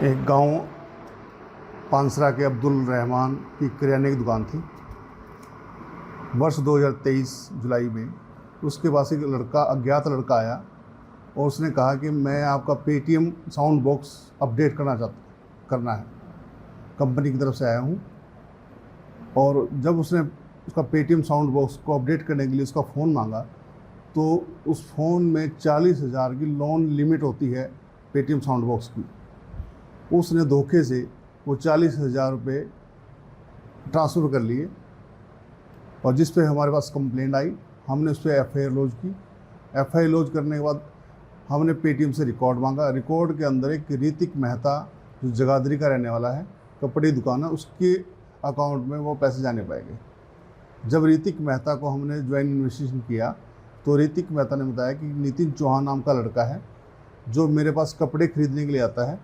एक गांव पानसरा के अब्दुल रहमान की किराने की दुकान थी। वर्ष 2023 जुलाई में उसके पास एक अज्ञात लड़का आया और उसने कहा कि मैं आपका पेटीएम साउंड बॉक्स अपडेट करना है, कंपनी की तरफ से आया हूँ। और जब उसने उसका पेटीएम साउंड बॉक्स को अपडेट करने के लिए उसका फ़ोन मांगा तो उस फ़ोन में 40,000 की लोन लिमिट होती है पेटीएम साउंड बॉक्स की। उसने धोखे से वो 40,000 रुपये ट्रांसफ़र कर लिए और जिस पे हमारे पास कंप्लेंट आई, हमने उस पर एफआईआर लॉन्च की। एफआईआर लॉन्च करने के बाद हमने पेटीएम से रिकॉर्ड मांगा। रिकॉर्ड के अंदर एक ऋतिक मेहता जो जगाधरी का रहने वाला है, कपड़े की दुकान है, उसके अकाउंट में वो पैसे जाने पाएंगे। जब ऋतिक मेहता को हमने ज्वाइन इन्वेस्टिगेशन किया तो ऋतिक मेहता ने बताया कि नितिन चौहान नाम का लड़का है जो मेरे पास कपड़े खरीदने के लिए आता है।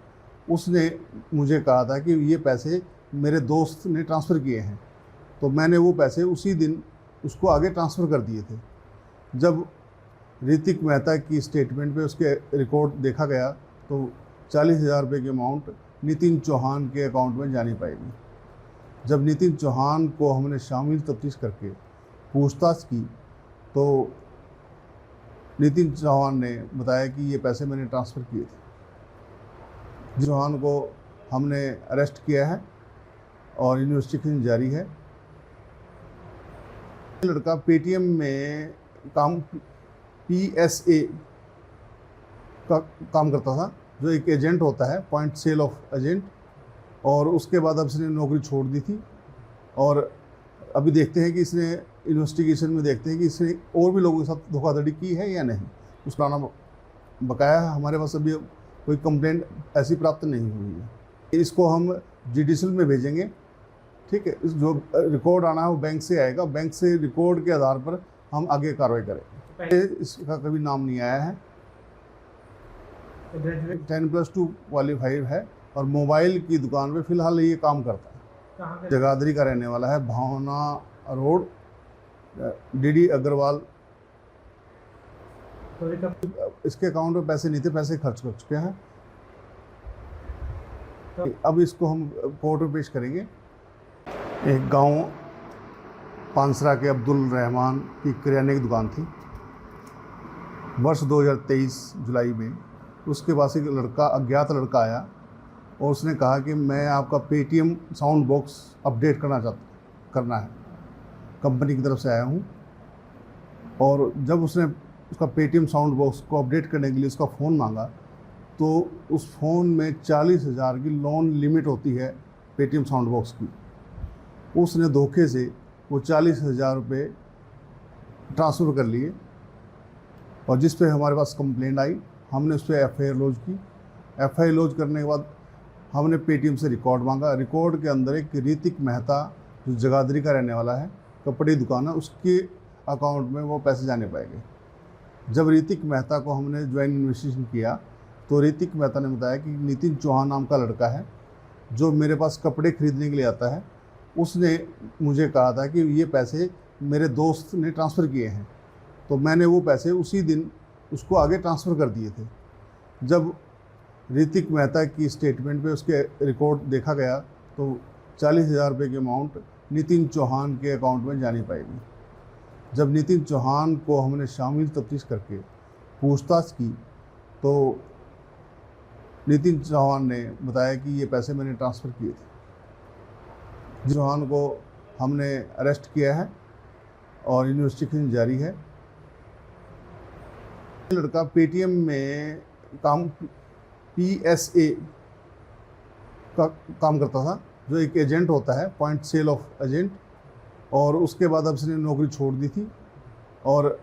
उसने मुझे कहा था कि ये पैसे मेरे दोस्त ने ट्रांसफ़र किए हैं, तो मैंने वो पैसे उसी दिन उसको आगे ट्रांसफ़र कर दिए थे। जब ऋतिक मेहता की स्टेटमेंट पे उसके रिकॉर्ड देखा गया तो 40,000 रुपये की अमाउंट नितिन चौहान के अकाउंट में जानी पाएगी। जब नितिन चौहान को हमने शामिल तफ्तीश करके पूछताछ की तो नितिन चौहान ने बताया कि ये पैसे मैंने ट्रांसफ़र किए थे। चौहान को हमने अरेस्ट किया है और इन्वेस्टिगेशन जारी है। लड़का पेटीएम में PSA का काम करता था, जो एक एजेंट होता है, पॉइंट सेल ऑफ एजेंट, और उसके बाद अब इसने नौकरी छोड़ दी थी। और अभी देखते हैं कि इसने इन्वेस्टिगेशन में देखते हैं कि इसने और भी लोगों के साथ धोखाधड़ी की है या नहीं। उसका नाम बकाया है। हमारे पास अभी कोई कंप्लेंट ऐसी प्राप्त नहीं हुई है। इसको हम जुडिशल में भेजेंगे, ठीक है। जो रिकॉर्ड आना है वो बैंक से आएगा, बैंक से रिकॉर्ड के आधार पर हम आगे कार्रवाई करेंगे। इसका कभी नाम नहीं आया है, 10+2 क्वालिफाइड है और मोबाइल की दुकान पे फिलहाल ये काम करता है। जगाधरी का रहने वाला है, भावना रोड, DD अग्रवाल। इसके अकाउंट में पैसे नहीं थे, पैसे खर्च कर चुके हैं। अब इसको हम कोर्ट में पेश करेंगे। एक गांव पानसरा के अब्दुल रहमान की किराने की दुकान थी। वर्ष 2023 जुलाई में उसके पास एक अज्ञात लड़का आया और उसने कहा कि मैं आपका पेटीएम साउंड बॉक्स अपडेट करना है, कंपनी की तरफ से आया हूँ। और जब उसने उसका पेटीएम साउंड बॉक्स को अपडेट करने के लिए उसका फ़ोन मांगा तो उस फ़ोन में 40,000 की लोन लिमिट होती है पेटीएम साउंड बॉक्स की। उसने धोखे से वो 40,000 रुपये ट्रांसफ़र कर लिए और जिस पे हमारे पास कंप्लेंट आई, हमने उस पर एफआईआर लॉन्च की। एफआईआर लॉन्च करने के बाद हमने पेटीएम से रिकॉर्ड मांगा। रिकॉर्ड के अंदर एक ऋतिक मेहता जो जगाधरी का रहने वाला है, कपड़े की दुकान है, उसके अकाउंट में वो पैसे जाने पाएंगे। जब ऋतिक मेहता को हमने ज्वाइन इन्वेस्टिगेशन किया तो ऋतिक मेहता ने बताया कि नितिन चौहान नाम का लड़का है जो मेरे पास कपड़े खरीदने के लिए आता है। उसने मुझे कहा था कि ये पैसे मेरे दोस्त ने ट्रांसफ़र किए हैं, तो मैंने वो पैसे उसी दिन उसको आगे ट्रांसफ़र कर दिए थे। जब ऋतिक मेहता की स्टेटमेंट पे उसके रिकॉर्ड देखा गया तो 40,000 रुपये की अमाउंट नितिन चौहान के अकाउंट में जानी पाएगी। जब नितिन चौहान को हमने शामिल तफ्तीश करके पूछताछ की तो नितिन चौहान ने बताया कि ये पैसे मैंने ट्रांसफ़र किए थे। चौहान को हमने अरेस्ट किया है और इन्वेस्टिगेशन जारी है। लड़का पेटीएम में PSA का काम करता था, जो एक एजेंट होता है, पॉइंट सेल ऑफ एजेंट, और उसके बाद अब इसने नौकरी छोड़ दी थी। और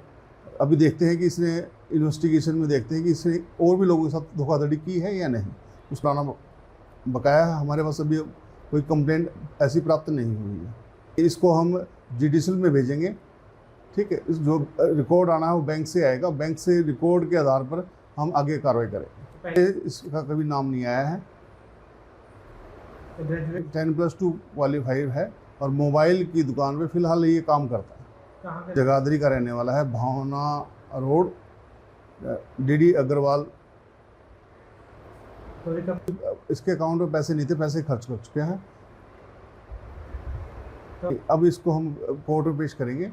अभी देखते हैं कि इसने इन्वेस्टिगेशन में देखते हैं कि इसने और भी लोगों के साथ धोखाधड़ी की है या नहीं। उसका नाम बकाया है। हमारे पास अभी कोई कंप्लेंट ऐसी प्राप्त नहीं हुई है। इसको हम जुडिशल में भेजेंगे, ठीक है। जो रिकॉर्ड आना है वो बैंक से आएगा, बैंक से रिकॉर्ड के आधार पर हम आगे कार्रवाई करेंगे। इसका कभी नाम नहीं आया है, 10+2 क्वालिफाइड है और मोबाइल की दुकान पे फिलहाल ये काम करता है। जगाधरी का रहने वाला है, भावना रोड, DD अग्रवाल। चोरी का इसके अकाउंट में पैसे नहीं थे, पैसे खर्च कर चुके हैं। तो अब इसको हम कोर्ट में पेश करेंगे।